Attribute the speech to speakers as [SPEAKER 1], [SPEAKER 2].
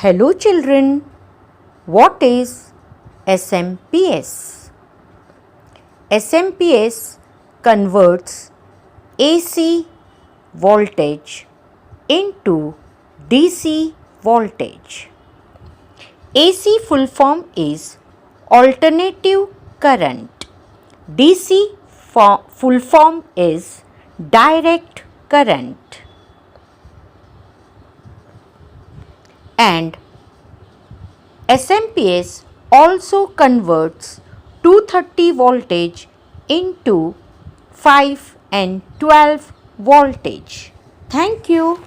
[SPEAKER 1] Hello children, what is SMPS? SMPS converts AC voltage into DC voltage. AC full form is alternative current. DC full form is direct current. And SMPS also converts 230 voltage into 5 and 12 voltage. Thank you.